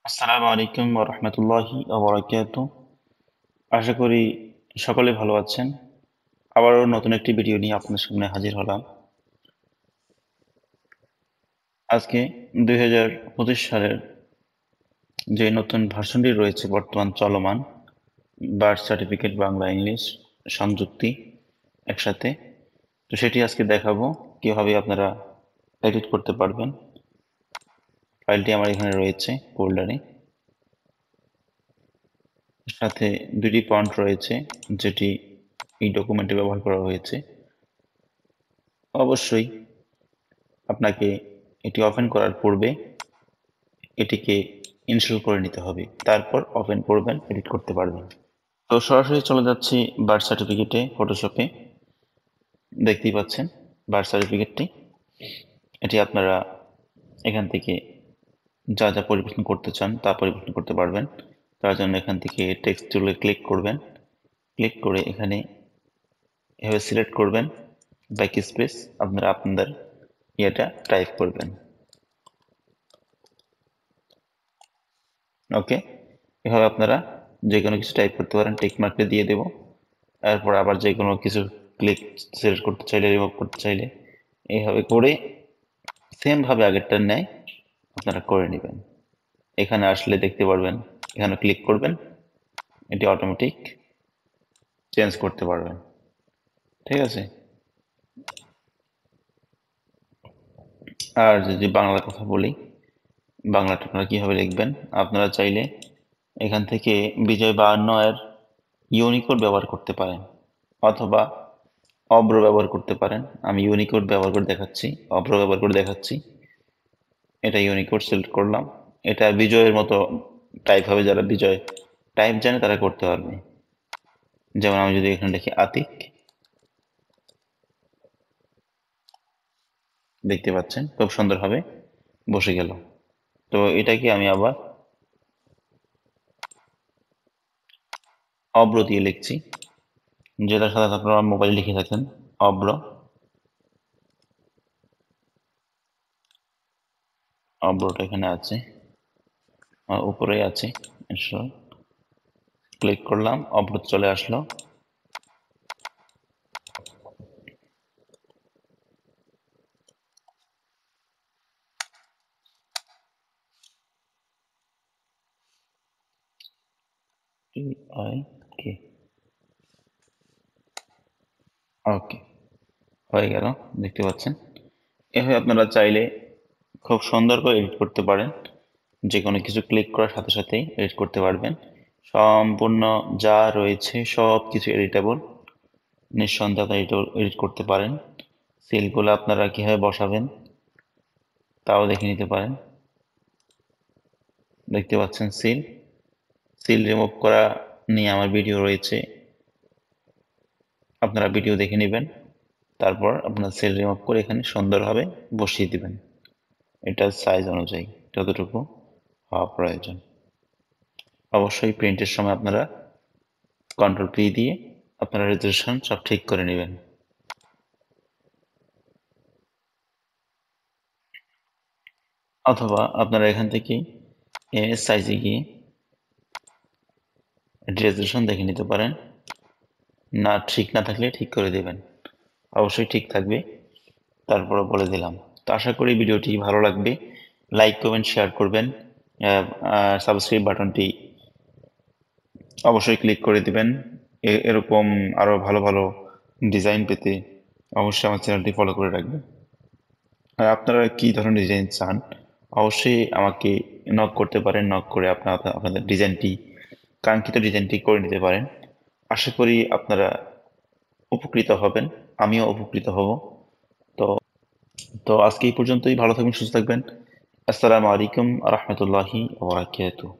আসসালামু আলাইকুম ওয়া রাহমাতুল্লাহি ওয়া বারাকাতুহু। আশা করি সকলে ভালো আছেন। আবারও নতুন একটি ভিডিও নিয়ে আপনার সামনে হাজির হলাম। আজকে 2025 সালের যে নতুন ভার্সনটি রয়েছে বর্তমান চলমান, বার্থ সার্টিফিকেট বাংলা ইংলিশ সংযুক্তি একসাথে, তো সেটি আজকে দেখাবো কিভাবে আপনারা এডিট করতে পারবেন। ফাইলটি আমার এখানে রয়েছে ফোল্ডারে, সাথে দুটি ফন্ট রয়েছে যেটি এই ডকুমেন্টে ব্যবহার করা হয়েছে। অবশ্যই আপনাকে এটি ওপেন করার পূর্বে এটিকে ইনস্টল করে নিতে হবে, তারপর ওপেন করবেন, এডিট করতে পারবেন। তো সরাসরি চলে যাচ্ছি বার্থ সার্টিফিকেটে, ফটোশপে দেখতেই পাচ্ছেন বার্থ সার্টিফিকেটটি। এটি আপনারা এখান থেকে যা যা পরিবর্তন করতে চান তা পরিবর্তন করতে পারবেন। তার জন্য এখান থেকে টেক্সট টুলে ক্লিক করবেন, ক্লিক করে এখানে এভাবে সিলেক্ট করবেন, ব্যাক স্পেস আপনারা আপনাদের ইয়েটা টাইপ করবেন। ওকে, এভাবে আপনারা যে কোনো কিছু টাইপ করতে পারেন, টিক মার্কটা দিয়ে দেবো। এরপর আবার যে কোনো কিছু ক্লিক সিলেক্ট করতে চাইলে, রিমুভ করতে চাইলে এইভাবে করে সেমভাবে আগেরটার ন্যায় আপনারা করে নেবেন। এখানে আসলে দেখতে পারবেন, এখানে ক্লিক করবেন, এটি অটোমেটিক চেঞ্জ করতে পারবেন। ঠিক আছে। আর যদি বাংলার কথা বলি, বাংলাটা আপনারা কীভাবে লিখবেন, আপনারা চাইলে এখান থেকে বিজয় 52 এর ইউনিকোড ব্যবহার করতে পারেন, অথবা অব্র ব্যবহার করতে পারেন। আমি ইউনিকোড ব্যবহার করে দেখাচ্ছি, অব্র ব্যবহার করে দেখাচ্ছি। এটা ইউনিকোড সিলেক্ট করলাম। এটা বিজয়ের মতো টাইপ হবে, যারা বিজয় টাইপ জানে তারা করতে পারবে। যেমন আমি যদি এখানে লিখি আতিক, দেখতে পাচ্ছেন খুব সুন্দরভাবে বসে গেল। তো এটাকে আমি আবার অব্র দিয়ে লিখছি, যেটার সাথে আপনারা মোবাইল লিখে থাকেন, অব্র। অব্রটা এখানে আছে, উপরেই আছে। ক্লিক করলাম, অব্র চলে আসলো। কে ওকে, হয়ে গেল, দেখতে পাচ্ছেন। এভাবে আপনারা চাইলে খুব সুন্দর করে এডিট করতে পারেন। যে কোনো কিছু ক্লিক করার সাথে সাথেই এডিট করতে পারবেন। সম্পূর্ণ যা রয়েছে সব কিছু এডিটেবল, নিঃসন্দেহে আপনারা এডিট করতে পারেন। সিলগুলো আপনারা কীভাবে বসাবেন তাও দেখে নিতে পারেন। দেখতে পাচ্ছেন সিল, সিল রিমুভ করা নিয়ে আমার ভিডিও রয়েছে, আপনারা ভিডিও দেখে নেবেন। তারপর আপনার সিল রিমুভ করে এখানে সুন্দরভাবে বসিয়ে দিবেন, এটার সাইজ অনুযায়ী যতটুকু হওয়া প্রয়োজন। অবশ্যই প্রিন্টের সময় আপনারা কন্ট্রোল পি দিয়ে আপনারা রেজুলেশন সব ঠিক করে নেবেন। অথবা আপনারা এখান থেকে সাইজে গিয়ে রেজুলেশন দেখে নিতে পারেন, না ঠিক না থাকলে ঠিক করে দেবেন। অবশ্যই ঠিক থাকবে, তারপরে বলে দিলাম। তো আশা করি ভিডিওটি ভালো লাগবে। লাইক করবেন, শেয়ার করবেন, সাবস্ক্রাইব বাটনটি অবশ্যই ক্লিক করে দিবেন। এরকম আরও ভালো ভালো ডিজাইন পেতে অবশ্যই আমার চ্যানেলটি ফলো করে রাখবেন। আর আপনারা কী ধরনের ডিজাইন চান অবশ্যই আমাকে নক করতে পারেন, নক করে আপনাদের ডিজাইনটি, কাঙ্ক্ষিত ডিজাইনটি করে নিতে পারেন। আশা করি আপনারা উপকৃত হবেন, আমিও উপকৃত হব। তো তো আজকে এই পর্যন্তই। ভালো থাকবেন, সুস্থ থাকবেন। আসসালামু আলাইকুম রহমতুল্লাহি ওয়া বারাকাতুহু।